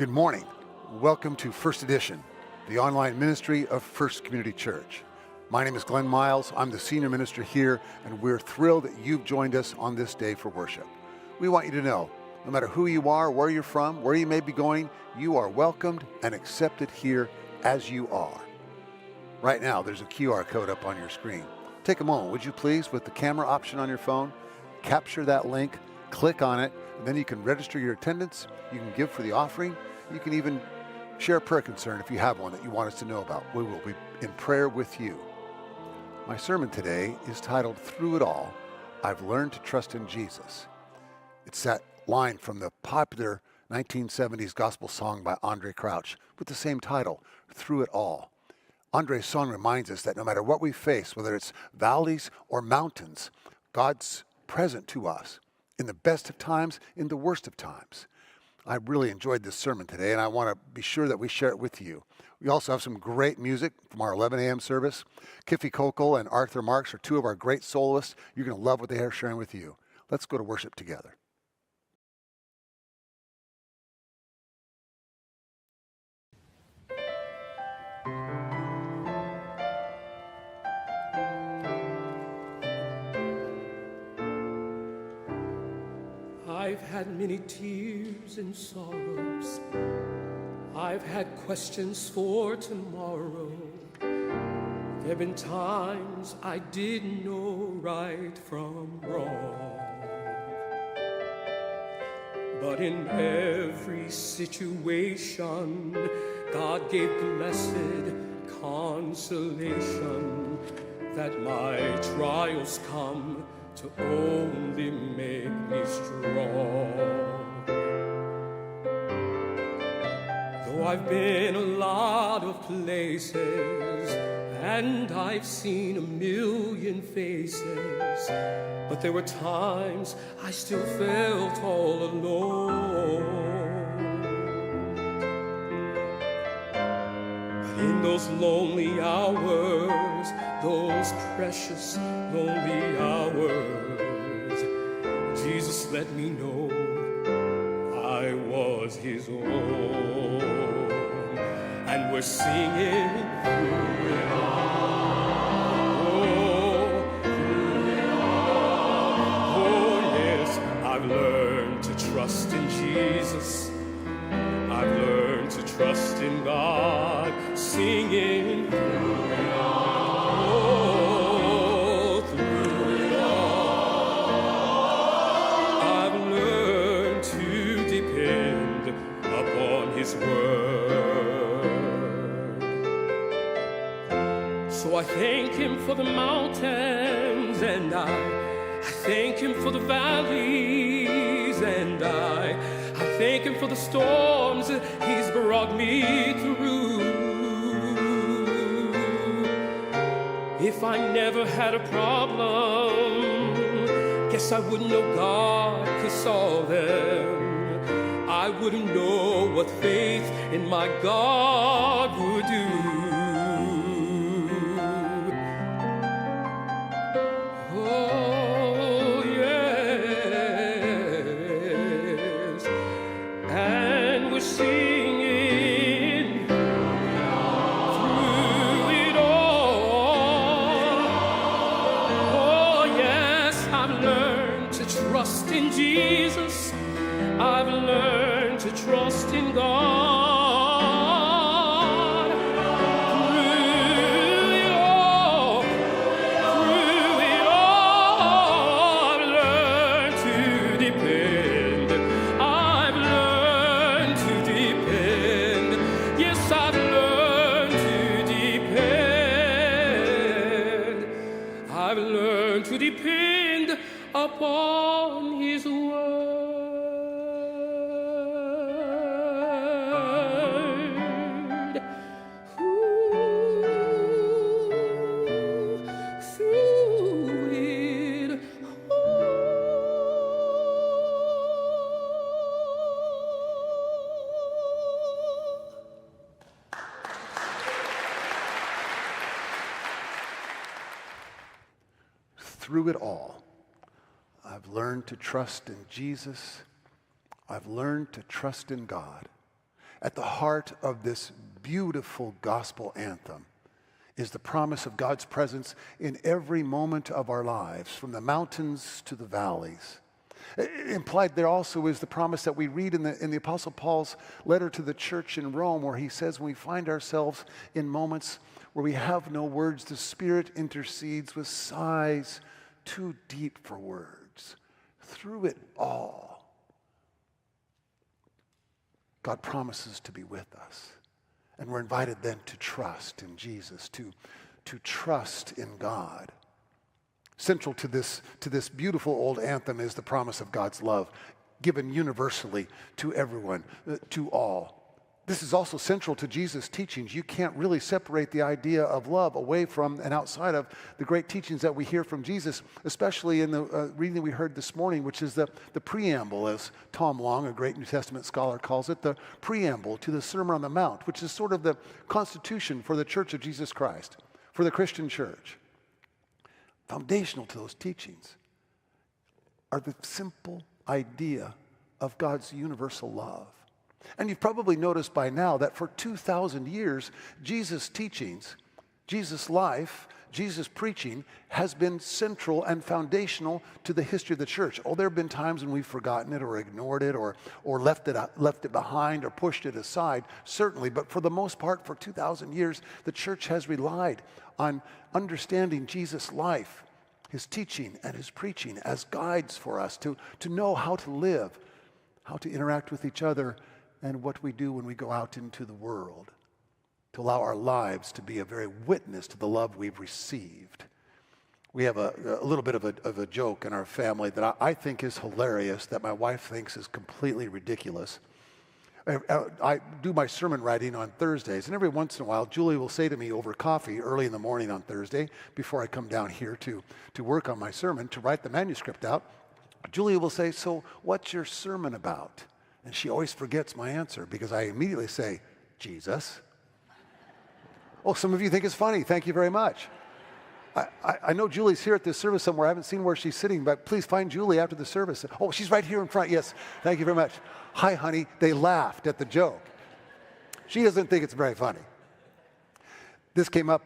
Good morning. Welcome to First Edition, the online ministry of First Community Church. My name is Glenn Miles. I'm the senior minister here, and we're thrilled that you've joined us on this day for worship. We want you to know, no matter who you are, where you're from, where you may be going, you are welcomed and accepted here as you are. Right now, there's a QR code up on your screen. Take a moment, would you please, with the camera option on your phone, capture that link, click on it, and then you can register your attendance, you can give for the offering, you can even share a prayer concern if you have one that you want us to know about. We will be in prayer with you. My sermon today is titled, Through It All, I've Learned to Trust in Jesus. It's that line from the popular 1970s gospel song by Andraé Crouch with the same title, Through It All. Andre's song reminds us that no matter what we face, whether it's valleys or mountains, God's present to us in the best of times, in the worst of times. I really enjoyed this sermon today, and I want to be sure that we share it with you. We also have some great music from our 11 a.m. service. Kiffy Kokol and Arthur Marks are two of our great soloists. You're going to love what they are sharing with you. Let's go to worship together. I've had many tears and sorrows. I've had questions for tomorrow. There've been times I didn't know right from wrong. But in every situation, God gave blessed consolation that my trials come to only make me strong. Though I've been a lot of places and I've seen a million faces, but there were times I still felt all alone. But in those lonely hours, those precious lonely hours, Jesus let me know I was his own. And we're singing through it all. Oh, through it all. Oh, yes, I've learned to trust in Jesus. I've learned to trust in God, singing through it all. So I thank him for the mountains, and I thank him for the valleys, and I thank him for the storms he's brought me through. If I never had a problem, guess I wouldn't know God could solve them. I wouldn't know what faith in my God would do. Trust in God. Through it all, I've learned to depend. I've learned to depend. Yes, I've learned to depend. I've learned to depend upon his word. Through it all, I've learned to trust in Jesus. I've learned to trust in God. At the heart of this beautiful gospel anthem is the promise of God's presence in every moment of our lives, from the mountains to the valleys. Implied there also is the promise that we read in the Apostle Paul's letter to the church in Rome, where he says when we find ourselves in moments where we have no words, the Spirit intercedes with sighs too deep for words. Through it all, God promises to be with us. And we're invited then to trust in Jesus, to trust in God. Central to this beautiful old anthem is the promise of God's love, given universally to everyone, to all. This is also central to Jesus' teachings. You can't really separate the idea of love away from and outside of the great teachings that we hear from Jesus, especially in the reading we heard this morning, which is the preamble, as Tom Long, a great New Testament scholar, calls it, the preamble to the Sermon on the Mount, which is sort of the constitution for the Church of Jesus Christ, for the Christian church. Foundational to those teachings are the simple idea of God's universal love. And you've probably noticed by now that for 2,000 years, Jesus' teachings, Jesus' life, Jesus' preaching has been central and foundational to the history of the church. Oh, there have been times when we've forgotten it or ignored it or left it behind or pushed it aside, certainly. But for the most part, for 2,000 years, the church has relied on understanding Jesus' life, his teaching and his preaching as guides for us to know how to live, how to interact with each other, and what we do when we go out into the world, to allow our lives to be a very witness to the love we've received. We have a little bit of a joke in our family that I think is hilarious, that my wife thinks is completely ridiculous. I do my sermon writing on Thursdays, and every once in a while, Julie will say to me over coffee early in the morning on Thursday, before I come down here to work on my sermon, to write the manuscript out, Julie will say, "So what's your sermon about?" And she always forgets my answer because I immediately say, "Jesus." Oh, some of you think it's funny. Thank you very much. I know Julie's here at this service somewhere. I haven't seen where she's sitting, but please find Julie after the service. Oh, she's right here in front. Yes, thank you very much. Hi, honey. They laughed at the joke. She doesn't think it's very funny. This came up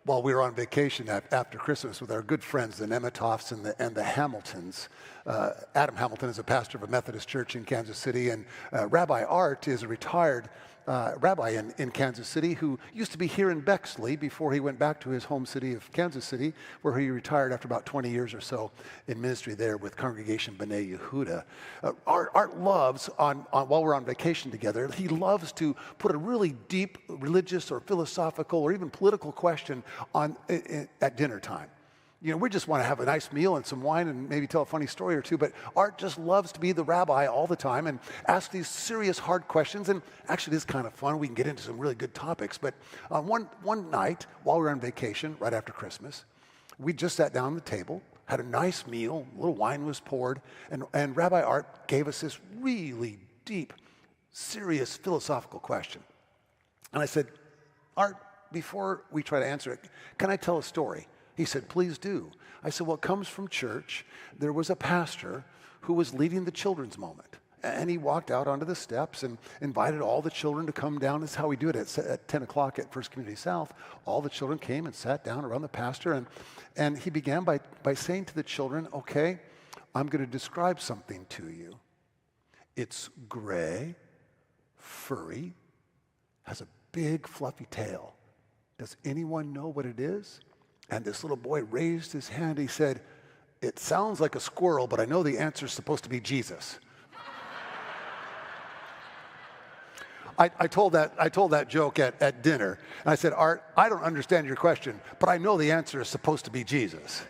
while we were on vacation after Christmas with our good friends, the Nemetoffs and the Hamiltons. Adam Hamilton is a pastor of a Methodist church in Kansas City, and Rabbi Art is a retired rabbi in Kansas City who used to be here in Bexley before he went back to his home city of Kansas City, where he retired after about 20 years or so in ministry there with Congregation B'nai Yehuda. Art loves, while we're on vacation together, he loves to put a really deep religious or philosophical or even political question at dinner time. You know, we just want to have a nice meal and some wine and maybe tell a funny story or two, but Art just loves to be the rabbi all the time and ask these serious, hard questions, and actually it is kind of fun. We can get into some really good topics, but one night, while we were on vacation, right after Christmas, we just sat down at the table, had a nice meal, a little wine was poured, and Rabbi Art gave us this really deep, serious, philosophical question. And I said, "Art, before we try to answer it, can I tell a story?" He said, "Please do." I said, "Well, it comes from church. There was a pastor who was leading the children's moment. And he walked out onto the steps and invited all the children to come down. This is how we do it at 10 o'clock at First Community South. All the children came and sat down around the pastor. And he began by saying to the children, "Okay, I'm going to describe something to you. It's gray, furry, has a big fluffy tail. Does anyone know what it is?" And this little boy raised his hand. He said, "It sounds like a squirrel, but I know the answer is supposed to be Jesus." I told that joke at dinner. And I said, "Art, I don't understand your question, but I know the answer is supposed to be Jesus."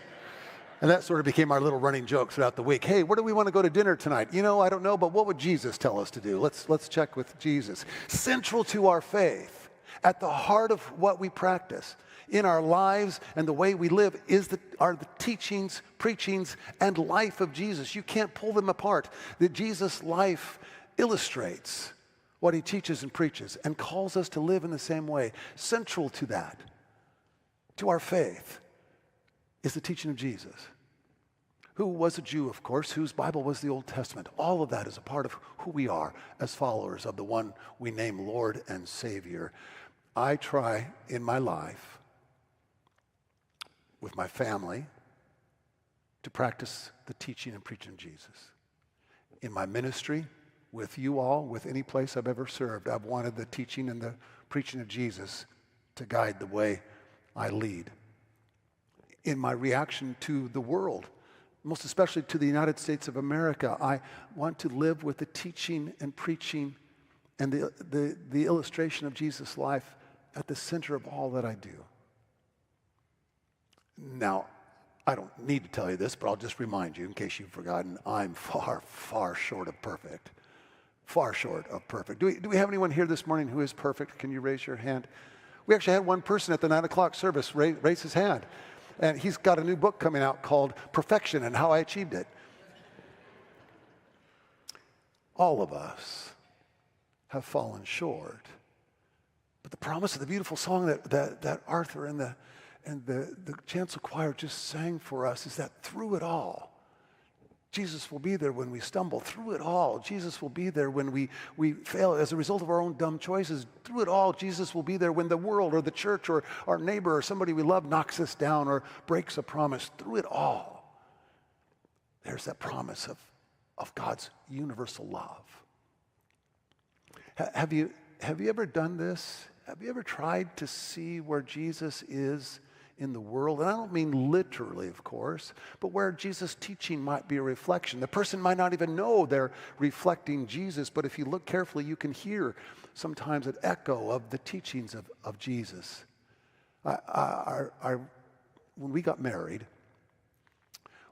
And that sort of became our little running joke throughout the week. "Hey, where do we want to go to dinner tonight?" "You know, I don't know, but what would Jesus tell us to do? Let's check with Jesus." Central to our faith, at the heart of what we practice in our lives and the way we live are the teachings, preachings, and life of Jesus. You can't pull them apart. That Jesus' life illustrates what he teaches and preaches and calls us to live in the same way. Central to that, to our faith, is the teaching of Jesus, who was a Jew, of course, whose Bible was the Old Testament. All of that is a part of who we are as followers of the one we name Lord and Savior. I try in my life, with my family, to practice the teaching and preaching of Jesus. In my ministry, with you all, with any place I've ever served, I've wanted the teaching and the preaching of Jesus to guide the way I lead. In my reaction to the world, most especially to the United States of America, I want to live with the teaching and preaching and the illustration of Jesus' life at the center of all that I do. Now, I don't need to tell you this, but I'll just remind you in case you've forgotten, I'm far, far short of perfect. Far short of perfect. Do we have anyone here this morning who is perfect? Can you raise your hand? We actually had one person at the 9 o'clock service raise his hand. And he's got a new book coming out called Perfection and How I Achieved It. All of us have fallen short. But the promise of the beautiful song that Arthur and the chancel choir just sang for us is that through it all, Jesus will be there when we stumble. Through it all, Jesus will be there when we fail as a result of our own dumb choices. Through it all, Jesus will be there when the world or the church or our neighbor or somebody we love knocks us down or breaks a promise. Through it all, there's that promise of God's universal love. Have you ever done this? Have you ever tried to see where Jesus is in the world? And I don't mean literally, of course, but where Jesus' teaching might be a reflection. The person might not even know they're reflecting Jesus, but if you look carefully, you can hear sometimes an echo of the teachings of Jesus. When we got married,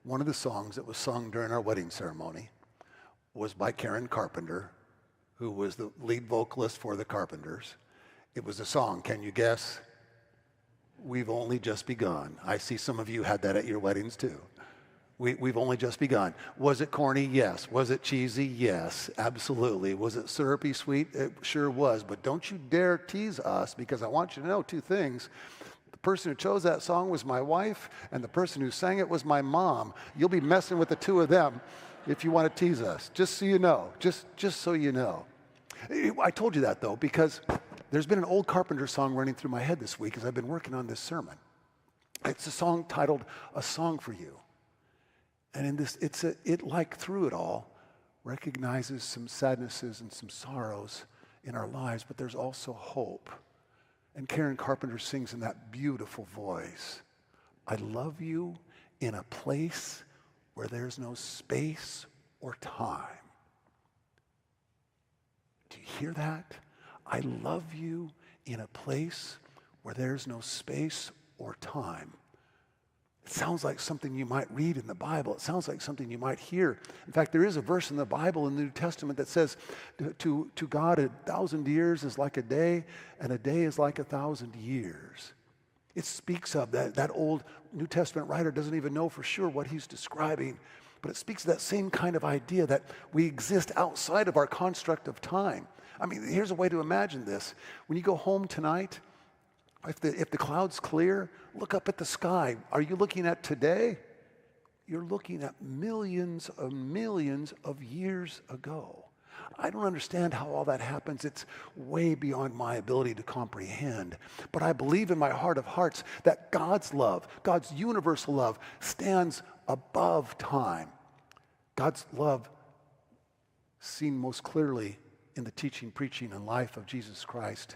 one of the songs that was sung during our wedding ceremony was by Karen Carpenter, who was the lead vocalist for the Carpenters. It was a song, can you guess? We've only just begun. I see some of you had that at your weddings too. We've only just begun. Was it corny? Yes. Was it cheesy? Yes, absolutely. Was it syrupy sweet? It sure was. But don't you dare tease us, because I want you to know two things. The person who chose that song was my wife, and the person who sang it was my mom. You'll be messing with the two of them if you want to tease us, just so you know, just so you know. I told you that, though, because there's been an old Carpenter song running through my head this week as I've been working on this sermon. It's a song titled "A Song for You." And in this, it like through it all, recognizes some sadnesses and some sorrows in our lives, but there's also hope. And Karen Carpenter sings in that beautiful voice, "I love you in a place where there's no space or time." Do you hear that? I love you in a place where there's no space or time. It sounds like something you might read in the Bible. It sounds like something you might hear. In fact, there is a verse in the Bible in the New Testament that says, to God 1,000 years is like a day, and a day is like 1,000 years. It speaks of that old New Testament writer doesn't even know for sure what he's describing, but it speaks of that same kind of idea that we exist outside of our construct of time. I mean, here's a way to imagine this. When you go home tonight, if the clouds clear, look up at the sky. Are you looking at today? You're looking at millions of years ago. I don't understand how all that happens. It's way beyond my ability to comprehend. But I believe in my heart of hearts that God's love, God's universal love, stands above time. God's love, seen most clearly in the teaching, preaching, and life of Jesus Christ,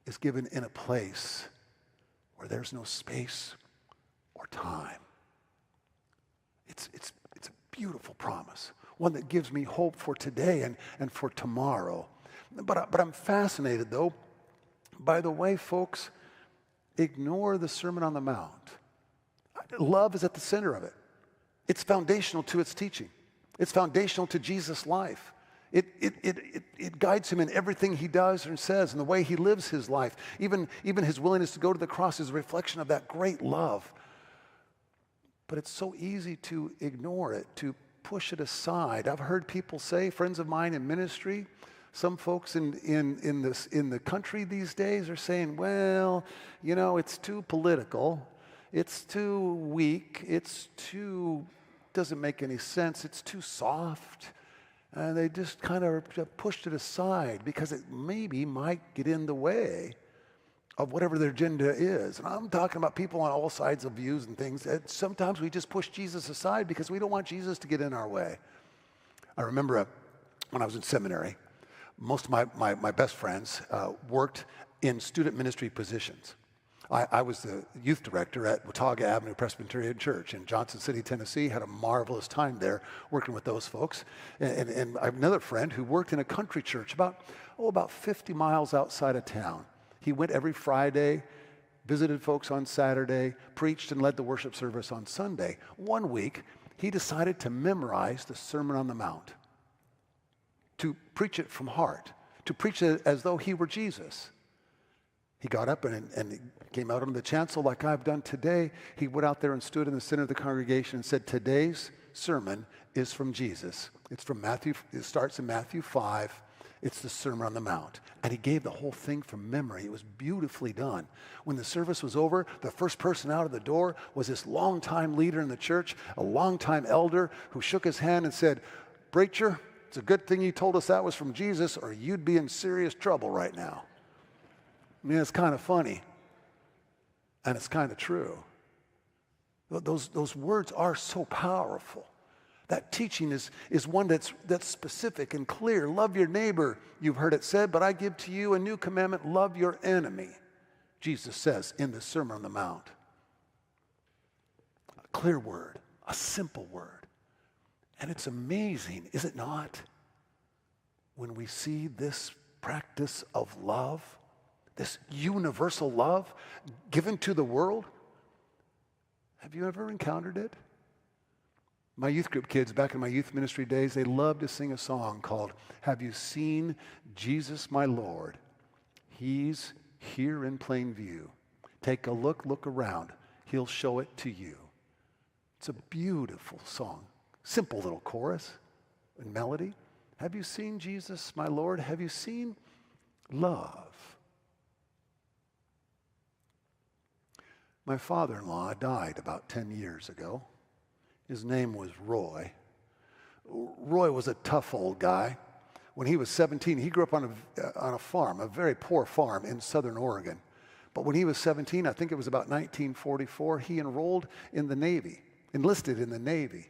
is given in a place where there's no space or time. It's a beautiful promise, one that gives me hope for today and for tomorrow. But I'm fascinated, though, by the way folks ignore the Sermon on the Mount. Love is at the center of it. It's foundational to its teaching. It's foundational to Jesus' life. It guides him in everything he does and says and the way he lives his life. Even his willingness to go to the cross is a reflection of that great love. But it's so easy to ignore it, to push it aside. I've heard people say, friends of mine in ministry, some folks in the country these days are saying, well, it's too political, it's too weak, it's too doesn't make any sense. It's too soft. And they just kind of pushed it aside because it maybe might get in the way of whatever their agenda is. And I'm talking about people on all sides of views and things. And sometimes we just push Jesus aside because we don't want Jesus to get in our way. I remember when I was in seminary, most of my best friends worked in student ministry positions. I was the youth director at Watauga Avenue Presbyterian Church in Johnson City, Tennessee. Had a marvelous time there working with those folks. And I have another friend who worked in a country church about 50 miles outside of town. He went every Friday, visited folks on Saturday, preached and led the worship service on Sunday. One week, he decided to memorize the Sermon on the Mount, to preach it from heart, to preach it as though he were Jesus. He got up and came out on the chancel like I've done today. He went out there and stood in the center of the congregation and said, today's sermon is from Jesus. It's from Matthew. It starts in Matthew 5. It's the Sermon on the Mount. And he gave the whole thing from memory. It was beautifully done. When the service was over, the first person out of the door was this longtime leader in the church, a longtime elder who shook his hand and said, preacher, it's a good thing you told us that was from Jesus or you'd be in serious trouble right now. I mean, it's kind of funny, and it's kind of true. Those words are so powerful. That teaching is one that's specific and clear. Love your neighbor, you've heard it said, but I give to you a new commandment, love your enemy, Jesus says in the Sermon on the Mount. A clear word, a simple word. And it's amazing, is it not, when we see this practice of love, this universal love given to the world. Have you ever encountered it? My youth group kids, back in my youth ministry days, they loved to sing a song called, Have You Seen Jesus My Lord? He's here in plain view. Take a look around. He'll show it to you. It's a beautiful song. Simple little chorus and melody. Have you seen Jesus my Lord? Have you seen love? My father-in-law died about 10 years ago. His name was Roy. Roy was a tough old guy. When he was 17, he grew up on a farm, a very poor farm in southern Oregon. But when he was 17, I think it was about 1944, he enrolled in the Navy, enlisted in the Navy.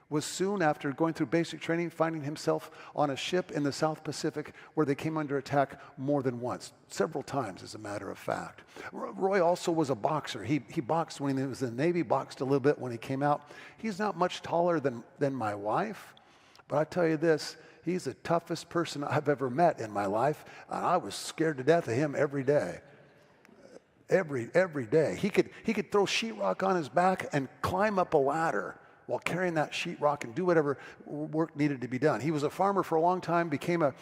Was soon after going through basic training, finding himself on a ship in the South Pacific where they came under attack more than once, several times as a matter of fact. Roy also was a boxer. He boxed when he was in the Navy, boxed a little bit when he came out. He's not much taller than my wife, but I tell you this, he's the toughest person I've ever met in my life, and I was scared to death of him every day. Every day. He could throw sheetrock on his back and climb up a ladder while carrying that sheetrock and do whatever work needed to be done. He was a farmer for a long time, became a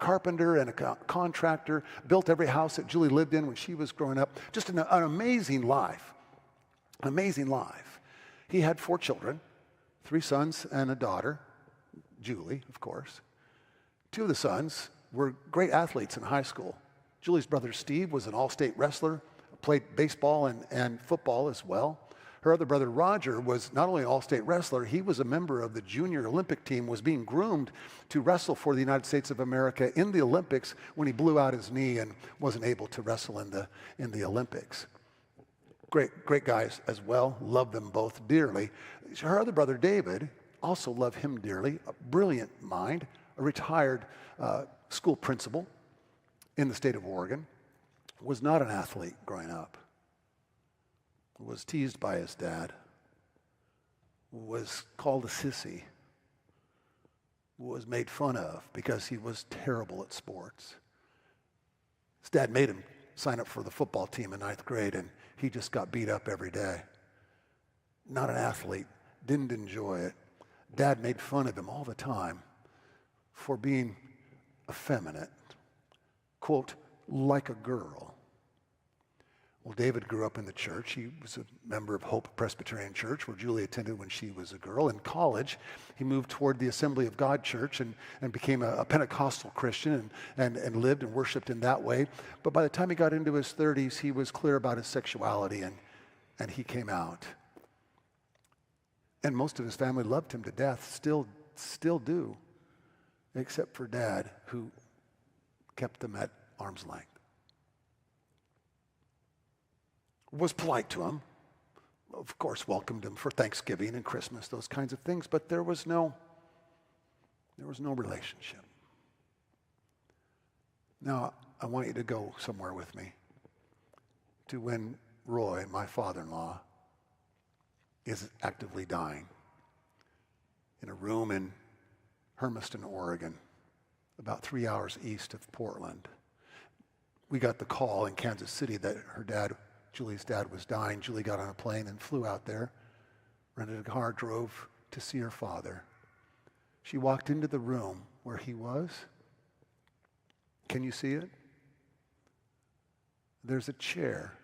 carpenter and a contractor, built every house that Julie lived in when she was growing up. Just an amazing life, an amazing life. He had 4 children, 3 sons and a daughter, Julie, of course. 2 of the sons were great athletes in high school. Julie's brother Steve was an all-state wrestler, played baseball and football as well. Her other brother, Roger, was not only an all-state wrestler, he was a member of the junior Olympic team, was being groomed to wrestle for the United States of America in the Olympics when he blew out his knee and wasn't able to wrestle in the Olympics. Great guys as well, loved them both dearly. Her other brother, David, also loved him dearly, a brilliant mind, a retired school principal in the state of Oregon, was not an athlete growing up. Was teased by his dad, was called a sissy, was made fun of because he was terrible at sports. His dad made him sign up for the football team in 9th grade, and he just got beat up every day. Not an athlete, didn't enjoy it. Dad made fun of him all the time for being effeminate, quote, like a girl. Well, David grew up in the church. He was a member of Hope Presbyterian Church, where Julie attended when she was a girl. In college, he moved toward the Assembly of God Church and became a Pentecostal Christian and lived and worshiped in that way. But by the time he got into his 30s, he was clear about his sexuality and he came out. And most of his family loved him to death, still do, except for Dad, who kept them at arm's length. Was polite to him, of course, welcomed him for Thanksgiving and Christmas, those kinds of things, but there was no relationship. Now, I want you to go somewhere with me to when Roy, my father-in-law, is actively dying in a room in Hermiston, Oregon, about 3 hours east of Portland. We got the call in Kansas City that her dad, Julie's dad, was dying. Julie got on a plane and flew out there, rented a car, drove to see her father. She walked into the room where he was. Can you see it? There's a chair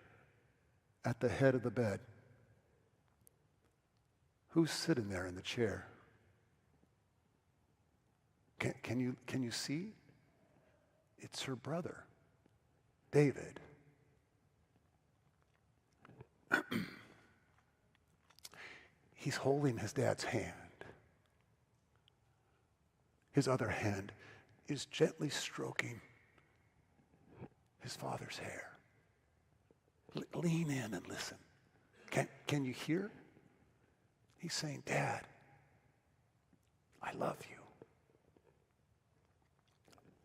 at the head of the bed. Who's sitting there in the chair? Can you see? It's her brother, David. He's holding his dad's hand. His other hand is gently stroking his father's hair. Lean in and listen. Can you hear? He's saying, Dad, I love you.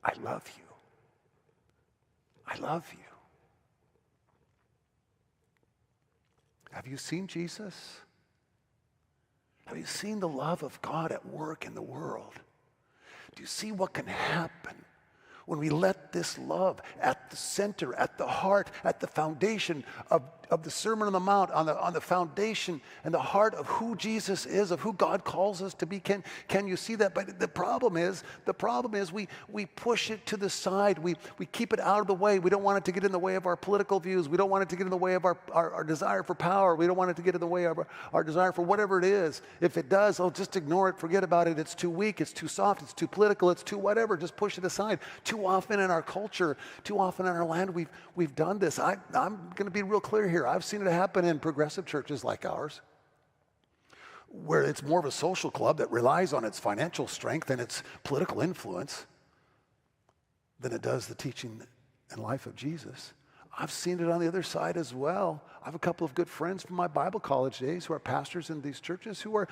I love you. I love you. Have you seen Jesus? Have you seen the love of God at work in the world? Do you see what can happen when we let this love at the center, at the heart, at the foundation of the Sermon on the Mount, on the foundation and the heart of who Jesus is, of who God calls us to be? Can you see that? But the problem is we push it to the side. We keep it out of the way. We don't want it to get in the way of our political views. We don't want it to get in the way of our desire for power. We don't want it to get in the way of our desire for whatever it is. If it does, just ignore it, forget about it. It's too weak, it's too soft, it's too political, it's too whatever. Just push it aside. Too often in our culture, too often in our land, we've done this. I'm going to be real clear here. I've seen it happen in progressive churches like ours, where it's more of a social club that relies on its financial strength and its political influence than it does the teaching and life of Jesus. I've seen it on the other side as well. I have a couple of good friends from my Bible college days who are pastors in these churches who are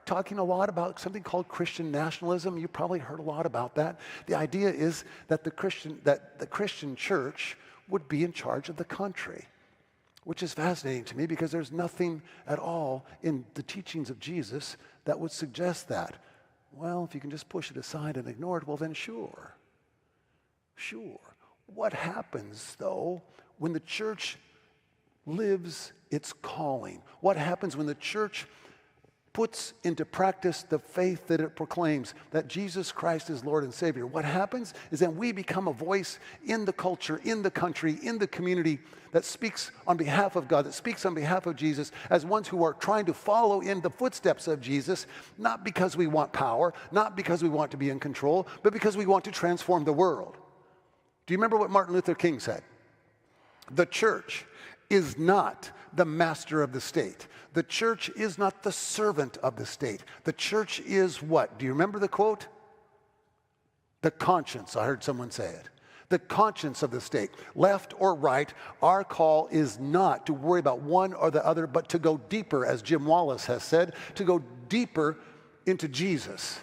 talking a lot about something called Christian nationalism. You probably heard a lot about that. The idea is that the Christian church would be in charge of the country, which is fascinating to me because there's nothing at all in the teachings of Jesus that would suggest that. Well, if you can just push it aside and ignore it, well then sure. What happens, though, when the church lives its calling? What happens when the church puts into practice the faith that it proclaims, that Jesus Christ is Lord and Savior? What happens is that we become a voice in the culture, in the country, in the community that speaks on behalf of God, that speaks on behalf of Jesus, as ones who are trying to follow in the footsteps of Jesus, not because we want power, not because we want to be in control, but because we want to transform the world. Do you remember what Martin Luther King said? The church is not the master of the state. The church is not the servant of the state. The church is what? Do you remember the quote? The conscience. I heard someone say it. The conscience of the state. Left or right, our call is not to worry about one or the other, but to go deeper, as Jim Wallace has said, to go deeper into Jesus.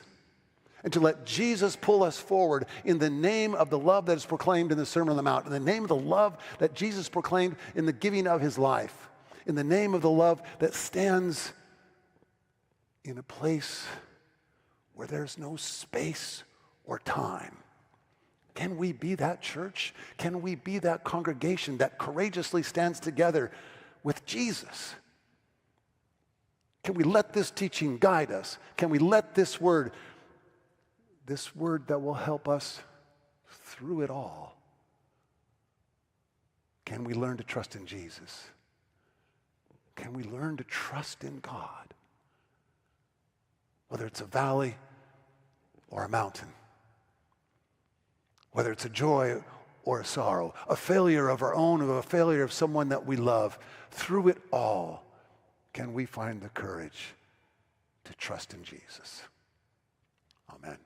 And to let Jesus pull us forward in the name of the love that is proclaimed in the Sermon on the Mount, in the name of the love that Jesus proclaimed in the giving of his life, in the name of the love that stands in a place where there's no space or time. Can we be that church? Can we be that congregation that courageously stands together with Jesus? Can we let this teaching guide us? Can we let this word that will help us through it all? Can we learn to trust in Jesus? Can we learn to trust in God? Whether it's a valley or a mountain, whether it's a joy or a sorrow, a failure of our own or a failure of someone that we love, through it all, can we find the courage to trust in Jesus. Amen.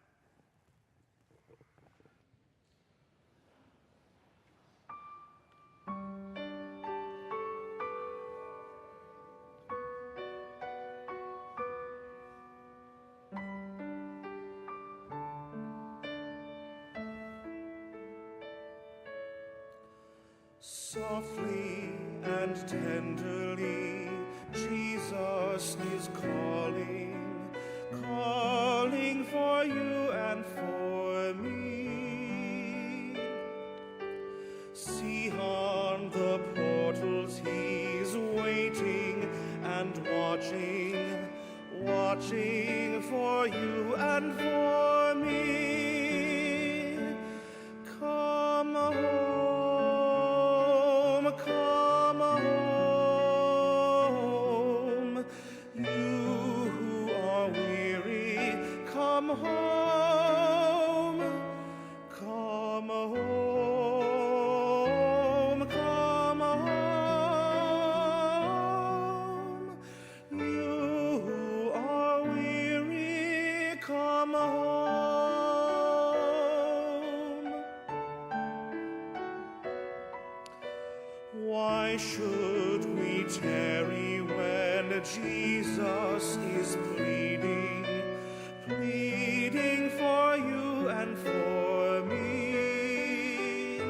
Softly and tenderly, Jesus is calling, calling for you and for me. See on the portals he's waiting and watching, watching for you and for me. Come home, come home, you who are weary, come home, come home, come home, you who are weary, come home. Why should we tarry when Jesus is pleading, pleading for you and for me?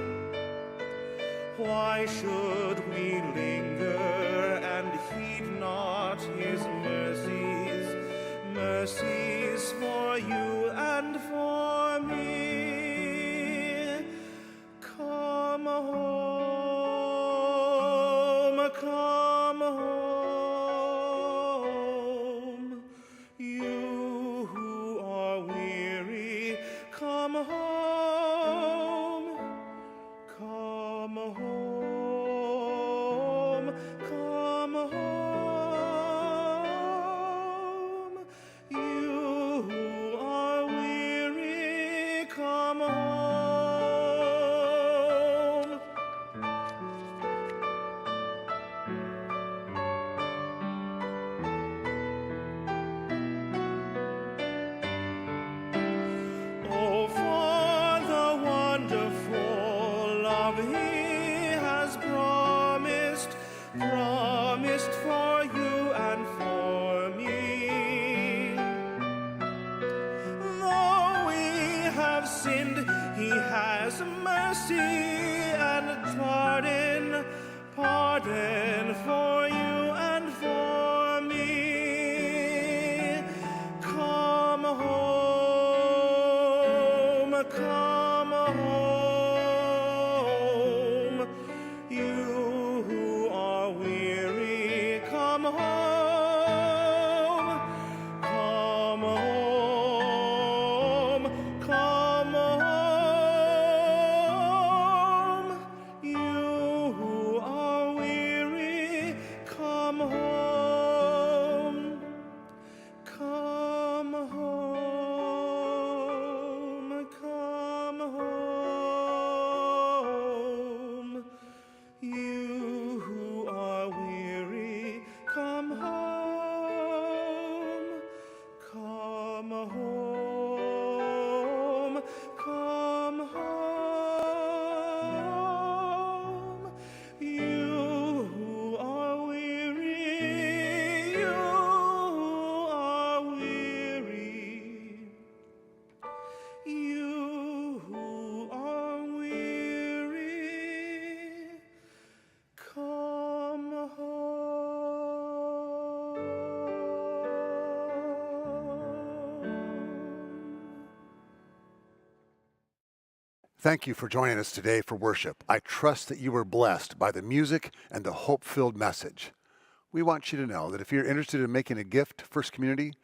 Why should we linger and heed not his mercies, mercies for you and for me? Come home, come home, you who are weary, come home, come home, come home, you who are weary, come home. Oh, for the wonderful love he has promised, promised for you and for me. Though we have sinned, he has mercy and pardon, pardon for you and for me. Come home, come home, you who are weary, come home, come home, come home, you who are weary, come home, come home, come home, you who are weary, come home, come home, come home, you who are weary, you who are weary, you who are weary, come home. Thank you for joining us today for worship. I trust that you were blessed by the music and the hope-filled message. We want you to know that if you're interested in making a gift to First Community,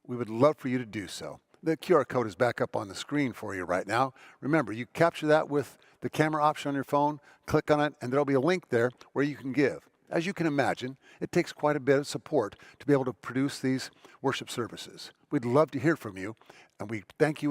we would love for you to do so. The QR code is back up on the screen for you right now. Remember, you capture that with the camera option on your phone, click on it, and there'll be a link there where you can give. As you can imagine, it takes quite a bit of support to be able to produce these worship services. We'd love to hear from you, and we thank you